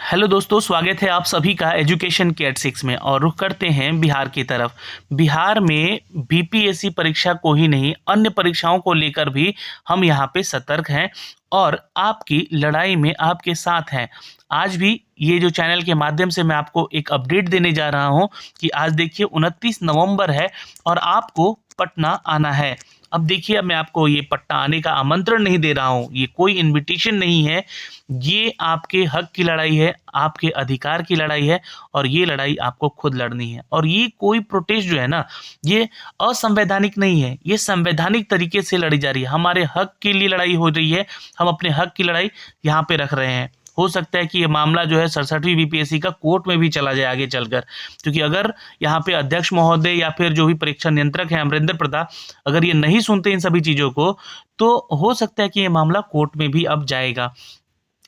Hello दोस्तों, स्वागत है आप सभी का एजुकेशन के एट 6 में। और रुख करते हैं बिहार की तरफ। बिहार में बीपीएससी परीक्षा को ही नहीं, अन्य परीक्षाओं को लेकर भी हम यहाँ पे सतर्क हैं और आपकी लड़ाई में आपके साथ हैं। आज भी ये जो चैनल के माध्यम से मैं आपको एक अपडेट देने जा रहा हूँ कि आज देखिए 29 नवंबर है और आपको पटना आना है। अब देखिए, अब मैं आपको ये पटना आने का आमंत्रण नहीं दे रहा हूँ, ये कोई इनविटेशन नहीं है। ये आपके हक की लड़ाई है, आपके अधिकार की लड़ाई है और ये लड़ाई आपको खुद लड़नी है। और ये कोई प्रोटेस्ट जो है ना, ये असंवैधानिक नहीं है, ये संवैधानिक तरीके से लड़ी जा रही है। हमारे हक के लिए लड़ाई हो रही है, हम अपने हक की लड़ाई यहाँ पे रख रहे हैं। हो सकता है कि ये मामला जो है 67वीं बीपीएससी का कोर्ट में भी चला जाए आगे चलकर, क्योंकि अगर यहाँ पे अध्यक्ष महोदय या फिर जो भी परीक्षा नियंत्रक है अमरिंदर प्रताप, अगर ये नहीं सुनते इन सभी चीज़ों को, तो हो सकता है कि ये मामला कोर्ट में भी अब जाएगा।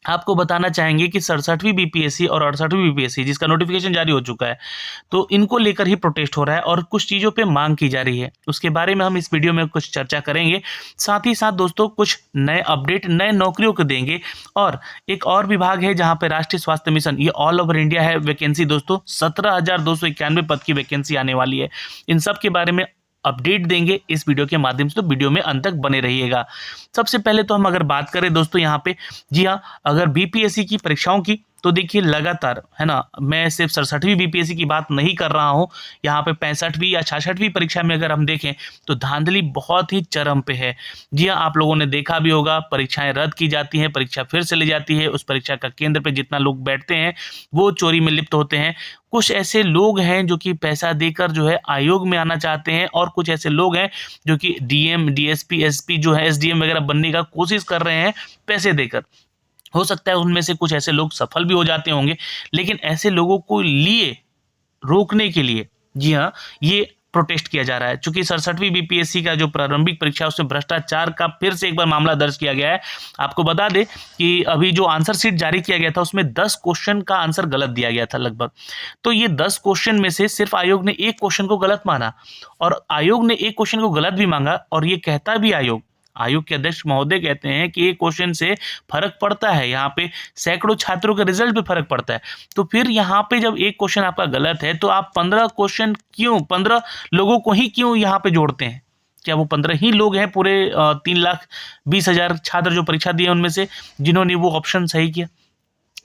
आपको बताना चाहेंगे कि 67वीं बीपीएससी और 68वीं बीपीएससी जिसका नोटिफिकेशन जारी हो चुका है, तो इनको लेकर ही प्रोटेस्ट हो रहा है और कुछ चीज़ों पे मांग की जा रही है। उसके बारे में हम इस वीडियो में कुछ चर्चा करेंगे। साथ ही साथ दोस्तों कुछ नए अपडेट नए नौकरियों को देंगे। और एक और विभाग है जहाँ पे राष्ट्रीय स्वास्थ्य मिशन, ये ऑल ओवर इंडिया है। वैकेंसी दोस्तों 17,291 पद की वैकेंसी आने वाली है। इन सब के बारे में अपडेट देंगे इस वीडियो के माध्यम से, तो वीडियो में अंत तक बने रहिएगा। सबसे पहले तो हम अगर बात करें दोस्तों यहाँ पे, जी हाँ, अगर बीपीएससी की परीक्षाओं की, तो देखिए लगातार है ना, मैं सिर्फ 67वीं बीपीएससी की बात नहीं कर रहा हूँ। यहाँ पे 65वीं या 66वीं परीक्षा में अगर हम देखें तो धांधली बहुत ही चरम पे है। जी हाँ, आप लोगों ने देखा भी होगा, परीक्षाएं रद्द की जाती हैं, परीक्षा फिर चली जाती है। उस परीक्षा का केंद्र पे जितना लोग बैठते हैं वो चोरी में लिप्त होते हैं। कुछ ऐसे लोग हैं जो कि पैसा देकर जो है आयोग में आना चाहते हैं, और कुछ ऐसे लोग हैं जो कि डीएम, डीएसपी, एसपी जो है एसडीएम वगैरह बनने का कोशिश कर रहे हैं पैसे देकर। हो सकता है उनमें से कुछ ऐसे लोग सफल भी हो जाते होंगे, लेकिन ऐसे लोगों को लिए रोकने के लिए, जी हाँ, ये प्रोटेस्ट किया जा रहा है। चूंकि 67वीं बीपीएससी का जो प्रारंभिक परीक्षा है उसमें भ्रष्टाचार का फिर से एक बार मामला दर्ज किया गया है। आपको बता दें कि अभी जो आंसर शीट जारी किया गया था उसमें 10 क्वेश्चन का आंसर गलत दिया गया था लगभग। तो ये 10 क्वेश्चन में से सिर्फ आयोग ने एक क्वेश्चन को गलत माना, और आयोग ने एक क्वेश्चन को गलत भी मांगा। और ये कहता भी आयोग के अध्यक्ष महोदय कहते हैं कि एक क्वेश्चन से फर्क पड़ता है, यहाँ पे सैकड़ों छात्रों के रिजल्ट पे फर्क पड़ता है। तो फिर यहाँ पे जब एक क्वेश्चन आपका गलत है तो आप 15 क्वेश्चन क्यों, 15 लोगों को ही क्यों यहाँ पे जोड़ते हैं? क्या वो 15 ही लोग हैं पूरे 3,20,000 छात्र जो परीक्षा दिए उनमें से, जिन्होंने वो ऑप्शन सही किया?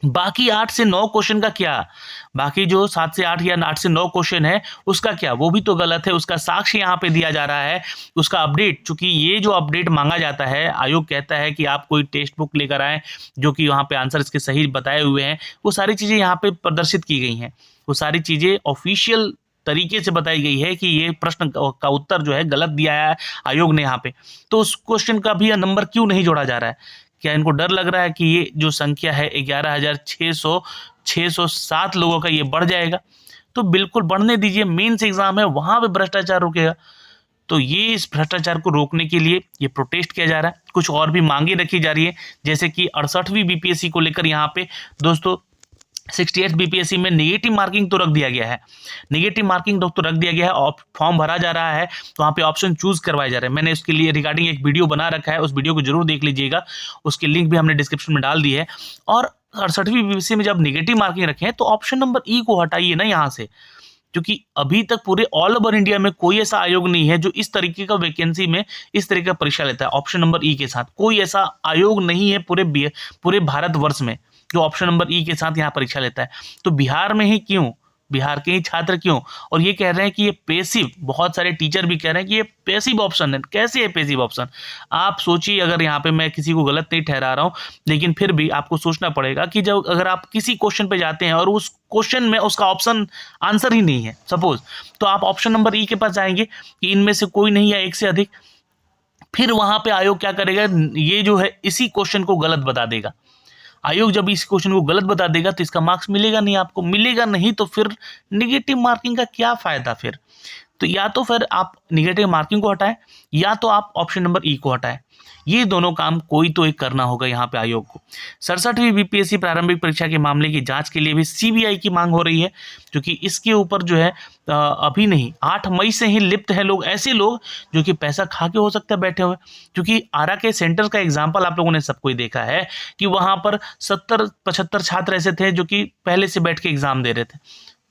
बाकी 8 से 9 क्वेश्चन का क्या? बाकी जो 7 से 8 या 8 से 9 क्वेश्चन है उसका क्या? वो भी तो गलत है। उसका साक्ष्य यहाँ पे दिया जा रहा है, उसका अपडेट। चूंकि ये जो अपडेट मांगा जाता है, आयोग कहता है कि आप कोई टेक्स्ट बुक लेकर आएँ जो कि वहाँ पे आंसर इसके सही बताए हुए हैं, वो सारी चीज़ें यहाँ पे प्रदर्शित की गई हैं। वो सारी चीज़ें ऑफिशियल तरीके से बताई गई है कि ये प्रश्न का उत्तर जो है गलत दिया है आयोग ने यहाँ पे। तो उस क्वेश्चन का भी नंबर क्यों नहीं जोड़ा जा रहा है? क्या इनको डर लग रहा है कि ये जो संख्या है 11,607 लोगों का ये बढ़ जाएगा? तो बिल्कुल बढ़ने दीजिए, मेंस एग्जाम है, वहां पे भ्रष्टाचार रुकेगा। तो ये इस भ्रष्टाचार को रोकने के लिए ये प्रोटेस्ट किया जा रहा है। कुछ और भी मांगे रखी जा रही है, जैसे कि 68वीं बीपीएससी को लेकर यहाँ पे दोस्तों 68 बीपीएससी में नेगेटिव मार्किंग तो रख दिया गया है। नेगेटिव मार्किंग दोस्तों रख दिया गया है, और फॉर्म भरा जा रहा है तो वहाँ पे ऑप्शन चूज करवाए जा रहे हैं। मैंने उसके लिए रिगार्डिंग एक वीडियो बना रखा है, उस वीडियो को जरूर देख लीजिएगा, उसकी लिंक भी हमने डिस्क्रिप्शन में डाल दी है। और 68वीं बीपीएससी में जब नेगेटिव मार्किंग रखे हैं तो ऑप्शन नंबर ई को हटाइए ना यहाँ से, क्योंकि अभी तक पूरे ऑल ओवर इंडिया में कोई ऐसा आयोग नहीं है जो इस तरीके का वैकेंसी में इस तरीके का परीक्षा लेता है। ऑप्शन नंबर ई के साथ कोई ऐसा आयोग नहीं है पूरे भारतवर्ष में जो ऑप्शन नंबर ई के साथ यहाँ परीक्षा लेता है। तो बिहार में ही क्यों, बिहार के ही छात्र क्यों? और ये कह रहे हैं कि ये पेसिव, बहुत सारे टीचर भी कह रहे हैं कि ये पेसिव ऑप्शन है। कैसे है पेसिव ऑप्शन? आप सोचिए, अगर यहाँ पे मैं किसी को गलत नहीं ठहरा रहा हूँ, लेकिन फिर भी आपको सोचना पड़ेगा कि जब अगर आप किसी क्वेश्चन पे जाते हैं और उस क्वेश्चन में उसका ऑप्शन आंसर ही नहीं है सपोज, तो आप ऑप्शन नंबर ई के पास जाएंगे कि इनमें से कोई नहीं या एक से अधिक। फिर वहां पे आयोग क्या करेगा? ये जो है इसी क्वेश्चन को गलत बता देगा। आयोग जब इस क्वेश्चन को गलत बता देगा तो इसका मार्क्स मिलेगा नहीं, आपको मिलेगा नहीं, तो फिर निगेटिव मार्किंग का क्या फायदा? फिर तो या तो फिर आप नेगेटिव मार्किंग को हटाएं या तो आप ऑप्शन नंबर ई को हटाएं। ये दोनों काम कोई तो एक करना होगा यहाँ पे आयोग को। 67वीं बीपीएससी प्रारंभिक परीक्षा के मामले की जांच के लिए भी सीबीआई की मांग हो रही है, क्योंकि इसके ऊपर जो है अभी नहीं 8 मई से ही लिप्त हैं लोग, ऐसे लोग जो कि पैसा खा के हो सकता है बैठे हुए। क्योंकि आरा के सेंटर का एग्जाम्पल आप लोगों ने सबको ही देखा है कि वहां पर 70-75 छात्र ऐसे थे जो कि पहले से बैठ के एग्जाम दे रहे थे।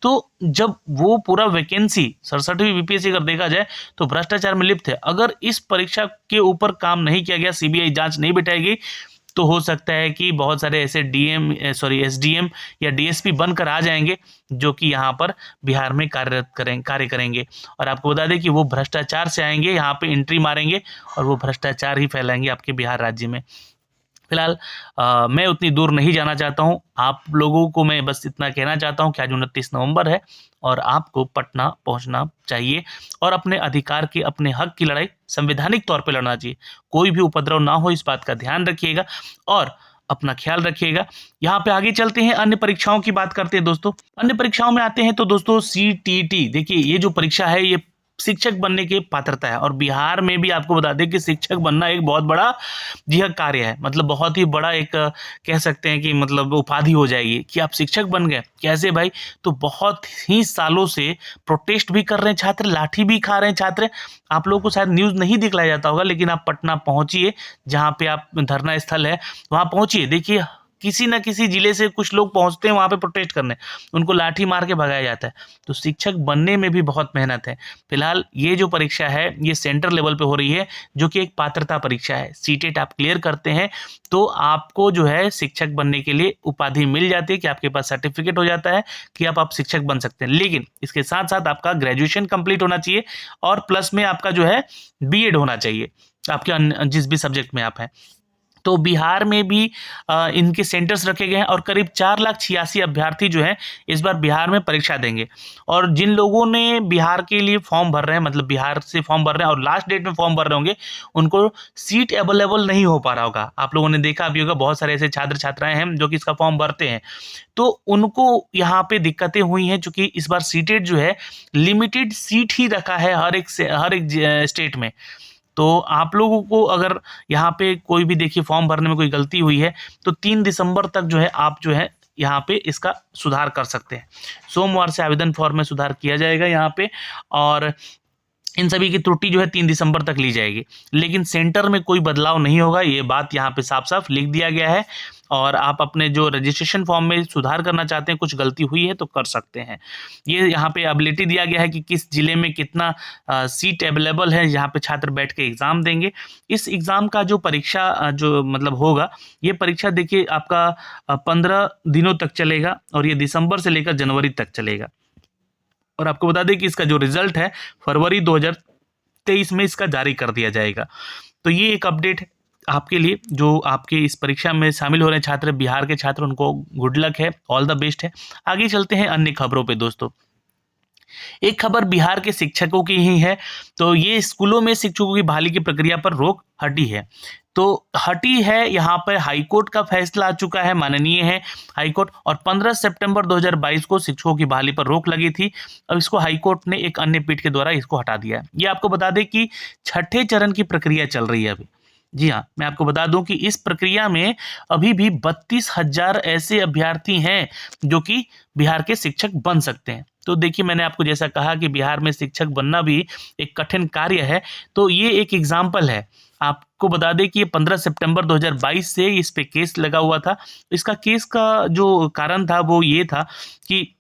तो जब वो पूरा वैकेंसी 67वीं बीपीएससी अगर देखा जाए तो भ्रष्टाचार में लिप्त है। अगर इस परीक्षा के ऊपर काम नहीं किया गया, सीबीआई जांच नहीं बिठाएगी, तो हो सकता है कि बहुत सारे ऐसे एसडीएम या डीएसपी बनकर आ जाएंगे जो कि यहाँ पर बिहार में कार्य करेंगे। और आपको बता दें कि वो भ्रष्टाचार से आएंगे, यहाँ पे एंट्री मारेंगे और वो भ्रष्टाचार ही फैलाएंगे आपके बिहार राज्य में। फिलहाल मैं उतनी दूर नहीं जाना चाहता हूँ। आप लोगों को मैं बस इतना कहना चाहता हूँ कि आज 29 नवंबर है और आपको पटना पहुँचना चाहिए और अपने अधिकार की, अपने हक की लड़ाई संवैधानिक तौर पे लड़ना चाहिए। कोई भी उपद्रव ना हो, इस बात का ध्यान रखिएगा और अपना ख्याल रखिएगा। यहाँ पे आगे चलते हैं, अन्य परीक्षाओं की बात करते हैं दोस्तों। अन्य परीक्षाओं में आते हैं तो दोस्तों सीटीटी, देखिए ये जो परीक्षा है ये शिक्षक बनने की पात्रता है और बिहार में भी आपको बता दें कि शिक्षक बनना एक बहुत बड़ा जी हाँ कार्य है। मतलब बहुत ही बड़ा एक कह सकते हैं कि मतलब उपाधि हो जाएगी कि आप शिक्षक बन गए। कैसे भाई? तो बहुत ही सालों से प्रोटेस्ट भी कर रहे हैं छात्र, लाठी भी खा रहे हैं छात्र। आप लोगों को शायद न्यूज़ नहीं दिखलाया जाता होगा, लेकिन आप पटना पहुंचिए, जहाँ पे आप धरना स्थल है वहाँ पहुंचिए। देखिए किसी न किसी जिले से कुछ लोग पहुंचते हैं वहाँ पे प्रोटेस्ट करने, उनको लाठी मार के भगाया जाता है। तो शिक्षक बनने में भी बहुत मेहनत है। फिलहाल ये जो परीक्षा है ये सेंटर लेवल पे हो रही है, जो कि एक पात्रता परीक्षा है। सीटेट आप क्लियर करते हैं तो आपको जो है शिक्षक बनने के लिए उपाधि मिल जाती है कि आपके पास सर्टिफिकेट हो जाता है कि आप शिक्षक बन सकते हैं। लेकिन इसके साथ साथ आपका ग्रेजुएशन कंप्लीट होना चाहिए और प्लस में आपका जो है बीएड होना चाहिए आपके जिस भी सब्जेक्ट में आप हैं। तो बिहार में भी इनके सेंटर्स रखे गए हैं और करीब 4,86,000 अभ्यर्थी जो हैं इस बार बिहार में परीक्षा देंगे। और जिन लोगों ने बिहार के लिए फॉर्म भर रहे हैं, मतलब बिहार से फॉर्म भर रहे हैं और लास्ट डेट में फॉर्म भर रहे होंगे, उनको सीट अवेलेबल नहीं हो पा रहा होगा। आप लोगों ने देखा भी होगा बहुत सारे ऐसे छात्र छात्राएं हैं जो कि इसका फॉर्म भरते हैं, तो उनको यहाँ पे दिक्कतें हुई हैं, चूंकि इस बार सीटेट जो है लिमिटेड सीट ही रखा है हर एक स्टेट में। तो आप लोगों को अगर यहाँ पे कोई भी देखिए फॉर्म भरने में कोई गलती हुई है तो 3 दिसंबर तक जो है आप जो है यहाँ पे इसका सुधार कर सकते हैं। सोमवार से आवेदन फॉर्म में सुधार किया जाएगा यहाँ पे और इन सभी की त्रुटि जो है 3 दिसंबर तक ली जाएगी। लेकिन सेंटर में कोई बदलाव नहीं होगा, ये बात यहाँ पे साफ साफ लिख दिया गया है। और आप अपने जो रजिस्ट्रेशन फॉर्म में सुधार करना चाहते हैं, कुछ गलती हुई है तो कर सकते हैं। ये यहाँ पे एबिलिटी दिया गया है कि किस जिले में कितना सीट अवेलेबल है, यहाँ पे छात्र बैठ के एग्जाम देंगे। इस एग्जाम का जो परीक्षा जो मतलब होगा, ये परीक्षा देखिए आपका 15 दिनों तक चलेगा और ये दिसंबर से लेकर जनवरी तक चलेगा। और आपको बता दें कि इसका जो रिजल्ट है फरवरी 2023 में इसका जारी कर दिया जाएगा। तो ये एक अपडेट है आपके लिए, जो आपके इस परीक्षा में शामिल हो रहे हैं छात्र, बिहार के छात्र, उनको गुड लक है, ऑल द बेस्ट है। आगे चलते हैं अन्य खबरों पे दोस्तों। एक खबर बिहार के शिक्षकों की ही है। तो ये स्कूलों में शिक्षकों की बहाली की प्रक्रिया पर रोक हटी है। तो हटी है, यहाँ पर हाईकोर्ट का फैसला आ चुका है, माननीय है हाईकोर्ट। और 15 सितंबर 2022 को शिक्षकों की बहाली पर रोक लगी थी। अब इसको हाईकोर्ट ने एक अन्य पीठ के द्वारा इसको हटा दिया है। ये आपको बता दें कि छठे चरण की प्रक्रिया चल रही है अभी। जी हाँ, मैं आपको बता दूं कि इस प्रक्रिया में अभी भी 32,000 ऐसे अभ्यर्थी हैं जो कि बिहार के शिक्षक बन सकते हैं। तो देखिए मैंने आपको जैसा कहा कि बिहार में शिक्षक बनना भी एक कठिन कार्य है। तो ये एक एग्जाम्पल है। आपको बता दें कि ये 15 सितंबर 2022 से इस पे केस लगा हुआ था। इसका केस का जो कारण था वो ये था कि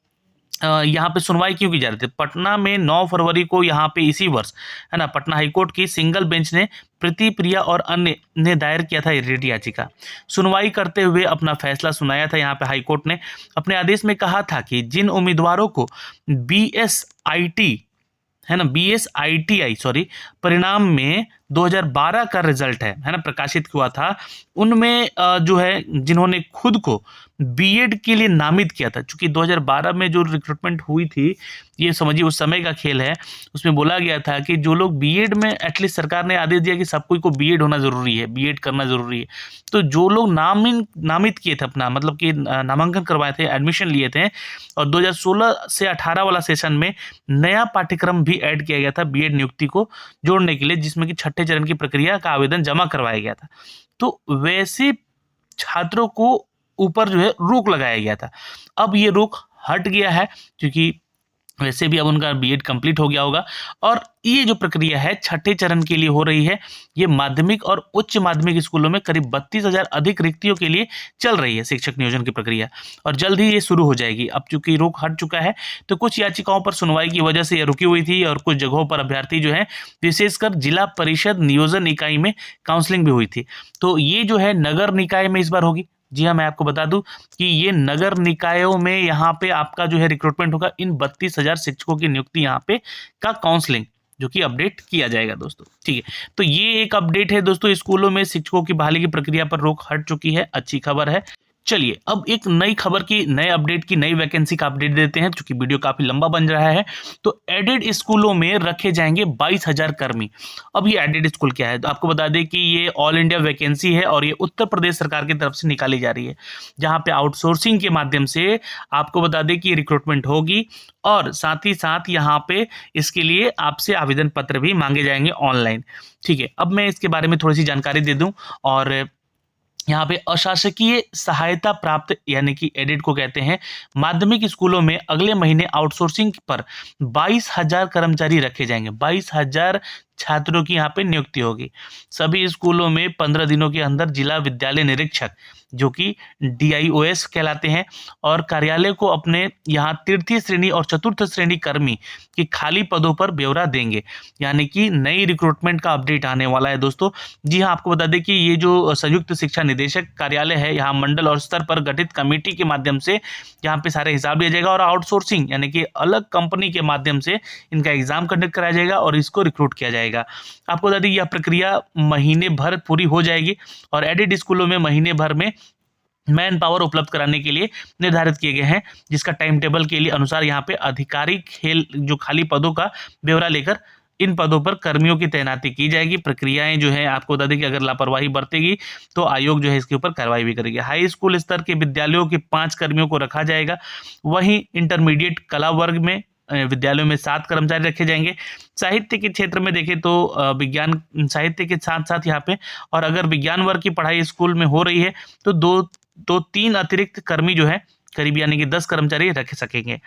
यहाँ पे सुनवाई क्यों की जा रही थी। पटना में 9 फरवरी को यहाँ पे इसी वर्ष है ना, पटना हाईकोर्ट की सिंगल बेंच ने प्रीति प्रिया और अन्य ने दायर किया था रिट याचिका। सुनवाई करते हुए अपना फैसला सुनाया था। यहाँ पे हाईकोर्ट ने अपने आदेश में कहा था कि जिन उम्मीदवारों को BSITI परिणाम में 2012 का रिजल्ट है ना, प्रकाशित हुआ था, उनमें जो है जिन्होंने खुद को बीएड के लिए नामित किया था, चूंकि 2012 में जो रिक्रूटमेंट हुई थी, ये समझिए उस समय का खेल है, उसमें बोला गया था कि जो लोग बीएड में, एटलीस्ट सरकार ने आदेश दिया कि सब कोई को बीएड होना जरूरी है, बीएड करना जरूरी है, तो जो लोग नामित किए थे अपना, मतलब कि नामांकन करवाए थे, एडमिशन लिए थे, और 2016 से 18 वाला सेशन में नया पाठ्यक्रम भी ऐड किया गया था बीएड नियुक्ति को जोड़ने के लिए, जिसमें कि छठे चरण की प्रक्रिया का आवेदन जमा करवाया गया था। तो वैसे छात्रों को ऊपर जो है रोक लगाया गया था। अब ये रोक हट गया है, क्योंकि वैसे भी अब उनका बीएड कंप्लीट हो गया होगा, और ये जो प्रक्रिया है छठे चरण के लिए हो रही है, ये माध्यमिक और उच्च माध्यमिक स्कूलों में करीब 32,000 अधिक रिक्तियों के लिए चल रही है शिक्षक नियोजन की प्रक्रिया, और जल्द ही ये शुरू हो जाएगी। अब चूंकि रोक हट चुका है, तो कुछ याचिकाओं पर सुनवाई की वजह से ये रुकी हुई थी, और कुछ जगहों पर अभ्यर्थी जो है, विशेषकर जिला परिषद नियोजन इकाई में काउंसलिंग भी हुई थी। तो ये जो है नगर निकाय में इस बार होगी। जी हाँ, मैं आपको बता दूं कि ये नगर निकायों में यहाँ पे आपका जो है रिक्रूटमेंट होगा, इन 32,000 शिक्षकों की नियुक्ति यहाँ पे का काउंसलिंग जो कि अपडेट किया जाएगा दोस्तों। ठीक है, तो ये एक अपडेट है दोस्तों, स्कूलों में शिक्षकों की बहाली की प्रक्रिया पर रोक हट चुकी है, अच्छी खबर है। चलिए अब एक नई खबर की, नए अपडेट की, नई वैकेंसी का अपडेट देते हैं, क्योंकि वीडियो काफी लंबा बन रहा है। तो एडेड स्कूलों में रखे जाएंगे 22,000 कर्मी। अब ये एडेड स्कूल क्या है, तो आपको बता दें कि ये ऑल इंडिया वैकेंसी है, और ये उत्तर प्रदेश सरकार की तरफ से निकाली जा रही है, जहां पे आउटसोर्सिंग के माध्यम से आपको बता दें कि रिक्रूटमेंट होगी, और साथ ही साथ यहाँ पे इसके लिए आपसे आवेदन पत्र भी मांगे जाएंगे ऑनलाइन। ठीक है, अब मैं इसके बारे में थोड़ी सी जानकारी दे दूं। और यहाँ पे अशासकीय सहायता प्राप्त यानी कि एडेड को कहते हैं, माध्यमिक स्कूलों में अगले महीने आउटसोर्सिंग पर 22,000 कर्मचारी रखे जाएंगे, 22,000 छात्रों की यहाँ पे नियुक्ति होगी। सभी स्कूलों में 15 दिनों के अंदर जिला विद्यालय निरीक्षक, जो कि DIOS कहलाते हैं, और कार्यालय को अपने यहाँ तृतीय श्रेणी और चतुर्थ श्रेणी कर्मी की खाली पदों पर ब्यौरा देंगे। यानी कि नई रिक्रूटमेंट का अपडेट आने वाला है दोस्तों। जी हाँ, आपको बता दें कि ये जो संयुक्त शिक्षा निदेशक कार्यालय है, यहाँ मंडल और स्तर पर गठित कमेटी के माध्यम से यहाँ पे सारे हिसाब लिया जाएगा, और आउटसोर्सिंग यानी कि अलग कंपनी के माध्यम से इनका एग्जाम कंडक्ट कराया जाएगा और इसको रिक्रूट किया जाएगा। आपको बता दें यह प्रक्रिया महीने भर पूरी हो जाएगी, और एडेड स्कूलों में महीने भर में मैन पावर उपलब्ध कराने के लिए निर्धारित किए गए हैं, जिसका टाइम टेबल के लिए अनुसार यहाँ पे आधिकारिक खेल जो खाली पदों का ब्यौरा लेकर इन पदों पर कर्मियों की तैनाती की जाएगी। प्रक्रियाएं जो है आपको बता दें कि अगर लापरवाही बरतेगी तो आयोग जो है इसके ऊपर कार्रवाई भी करेगी। हाई स्कूल स्तर के विद्यालयों के 5 कर्मियों को रखा जाएगा, वहीं इंटरमीडिएट कला वर्ग में विद्यालयों में 7 कर्मचारी रखे जाएंगे। साहित्य के क्षेत्र में देखें तो विज्ञान साहित्य के साथ साथ यहाँ पे, और अगर विज्ञान वर्ग की पढ़ाई स्कूल में हो रही है तो 3 अतिरिक्त कर्मी जो है करीब यानी कि 10 कर्मचारी रख सकेंगे।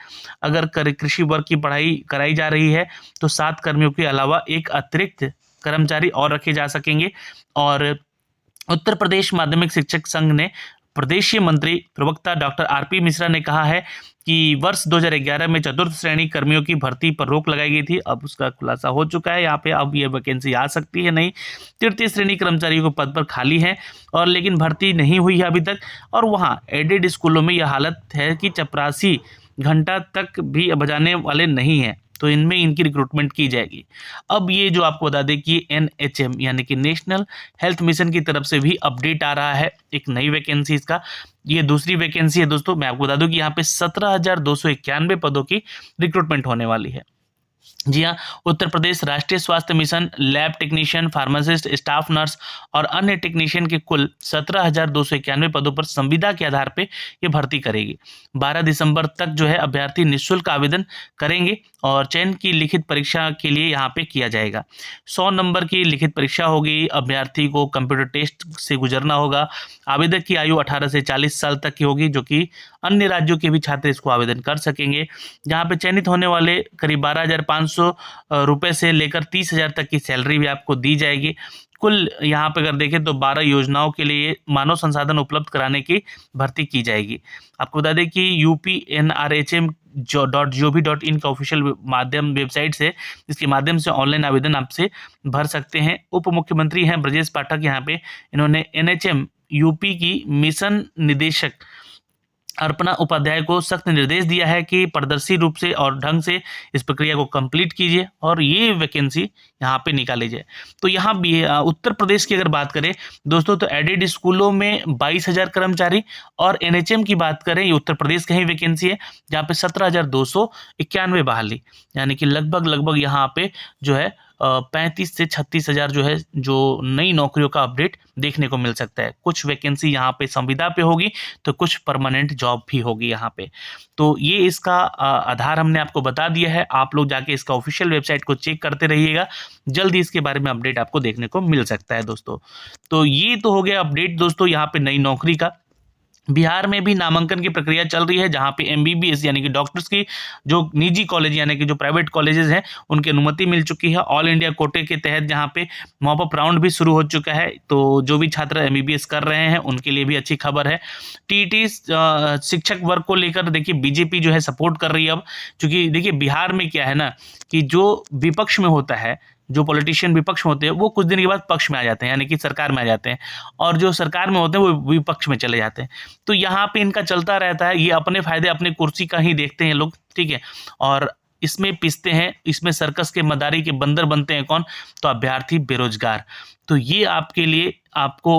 अगर कृषि वर्ग की पढ़ाई कराई जा रही है तो 7 कर्मियों के अलावा 1 अतिरिक्त कर्मचारी और रखे जा सकेंगे। और उत्तर प्रदेश माध्यमिक शिक्षक संघ ने प्रदेशीय मंत्री प्रवक्ता डॉक्टर RP मिश्रा ने कहा है कि वर्ष 2011 में चतुर्थ श्रेणी कर्मियों की भर्ती पर रोक लगाई गई थी, अब उसका खुलासा हो चुका है यहाँ पे, अब ये वैकेंसी आ सकती है। नहीं, तृतीय श्रेणी कर्मचारियों को पद पर खाली है, और लेकिन भर्ती नहीं हुई है अभी तक, और वहाँ एडेड स्कूलों में यह हालत है कि चपरासी घंटा तक भी बजाने वाले नहीं हैं, तो इनमें इनकी रिक्रूटमेंट की जाएगी। अब ये जो आपको बता दें कि NHM यानी कि नेशनल हेल्थ मिशन की तरफ से भी अपडेट आ रहा है एक नई वैकेंसी का। ये दूसरी वैकेंसी है दोस्तों। मैं आपको बता दूं कि यहाँ पे 17,291 पदों की रिक्रूटमेंट होने वाली है। जी हाँ, उत्तर प्रदेश राष्ट्रीय स्वास्थ्य mission lab technician, pharmacist, staff nurse और अन्य टेक्नीशियन के कुल 17,291 पदों पर संविदा के आधार पे ये भर्ती करेगी। 12 दिसंबर तक जो है अभ्यर्थी निःशुल्क आवेदन करेंगे, और चयन की लिखित परीक्षा के लिए यहाँ पे किया जाएगा। 100 नंबर की लिखित परीक्षा होगी, अभ्यर्थी को कंप्यूटर टेस्ट से गुजरना होगा। आवेदक की आयु 18 से 40 साल तक की होगी, जो कि अन्य राज्यों के भी छात्र इसको आवेदन कर सकेंगे। जहाँ पे चयनित होने वाले करीब 12,500 रुपये से लेकर 30,000 तक की सैलरी भी आपको दी जाएगी। कुल यहाँ पे अगर देखें तो 12 योजनाओं के लिए मानव संसाधन उपलब्ध कराने की भर्ती की जाएगी। आपको बता दें कि UPNRHM.gov.in का ऑफिशियल माध्यम वेबसाइट से, इसके माध्यम से ऑनलाइन आवेदन आपसे भर सकते हैं। उप मुख्यमंत्री हैं ब्रजेश पाठक, यहाँ पे इन्होंने NHM UP की मिशन निदेशक अर्पणा उपाध्याय को सख्त निर्देश दिया है कि पारदर्शी रूप से और ढंग से इस प्रक्रिया को कंप्लीट कीजिए और ये वैकेंसी यहाँ पे निकाली जाए। तो यहाँ भी उत्तर प्रदेश की अगर बात करें दोस्तों, तो एडेड स्कूलों में 22,000 कर्मचारी, और एनएचएम की बात करें, ये उत्तर प्रदेश का ही वैकेंसी है, जहाँ पे 17,291 बहाली, यानी कि लगभग यहाँ पे जो है 35 से 36,000 जो है जो नई नौकरियों का अपडेट देखने को मिल सकता है। कुछ वैकेंसी यहाँ पे संविदा पे होगी, तो कुछ परमानेंट जॉब भी होगी यहाँ पे। तो ये इसका आधार हमने आपको बता दिया है। आप लोग जाके इसका ऑफिशियल वेबसाइट को चेक करते रहिएगा, जल्दी इसके बारे में अपडेट आपको देखने को मिल सकता है दोस्तों। तो ये तो हो गया अपडेट दोस्तों यहाँ पे नई नौकरी का। बिहार में भी नामांकन की प्रक्रिया चल रही है, जहां पे एमबीबीएस यानी कि डॉक्टर्स की जो निजी कॉलेज यानी कि जो प्राइवेट कॉलेजेस हैं उनकी अनुमति मिल चुकी है। ऑल इंडिया कोटे के तहत जहां पे मॉप अप राउंड भी शुरू हो चुका है। तो जो भी छात्र एमबीबीएस कर रहे हैं उनके लिए भी अच्छी खबर है। टीटी शिक्षक वर्ग को लेकर देखिए बीजेपी जो है सपोर्ट कर रही है अब, क्योंकि देखिए बिहार में क्या है ना कि जो विपक्ष में होता है, जो पॉलिटिशियन विपक्ष में होते हैं वो कुछ दिन के बाद पक्ष में आ जाते हैं, यानी कि सरकार में आ जाते हैं, और जो सरकार में होते हैं वो विपक्ष में चले जाते हैं। तो यहाँ पे इनका चलता रहता है, ये अपने फायदे अपने कुर्सी का ही देखते हैं लोग, ठीक है। और इसमें पिसते हैं, इसमें सर्कस के मदारी के बंदर बनते हैं कौन? तो अभ्यर्थी, बेरोजगार। तो ये आपके लिए आपको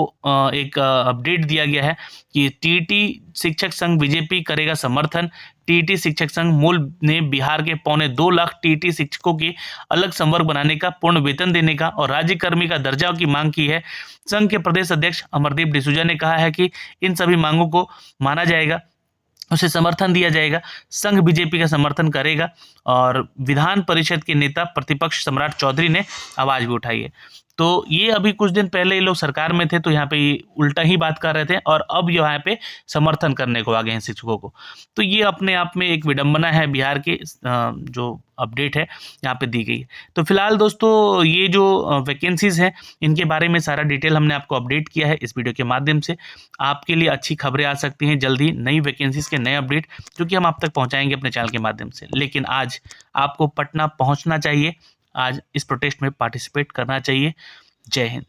एक अपडेट दिया गया है कि टीटी शिक्षक संघ बीजेपी करेगा समर्थन। टीटी शिक्षक संघ मूल ने बिहार के 2.25 लाख टीटी शिक्षकों की अलग संवर्ग बनाने का, पूर्ण वेतन देने का और राज्यकर्मी का दर्जा की मांग की है। संघ के प्रदेश अध्यक्ष अमरदीप डिसूजा ने कहा है कि इन सभी मांगों को माना जाएगा, उसे समर्थन दिया जाएगा। संघ बीजेपी का समर्थन करेगा। और विधान परिषद के नेता प्रतिपक्ष सम्राट चौधरी ने आवाज भी उठाई है। तो ये अभी कुछ दिन पहले ये लोग सरकार में थे, तो यहाँ पे उल्टा ही बात कर रहे थे, और अब यहाँ पे समर्थन करने को आ गए हैं शिक्षकों को। तो ये अपने आप में एक विडंबना है बिहार के, जो अपडेट है यहाँ पे दी गई है। तो फिलहाल दोस्तों ये जो वैकेंसीज हैं इनके बारे में सारा डिटेल हमने आपको अपडेट किया है इस वीडियो के माध्यम से। आपके लिए अच्छी खबरें आ सकती हैं जल्दी, नई वैकेंसीज के नए अपडेट जो कि हम आप तक पहुँचाएंगे अपने चैनल के माध्यम से। लेकिन आज आपको पटना पहुँचना चाहिए, आज इस प्रोटेस्ट में पार्टिसिपेट करना चाहिए। जय हिंद।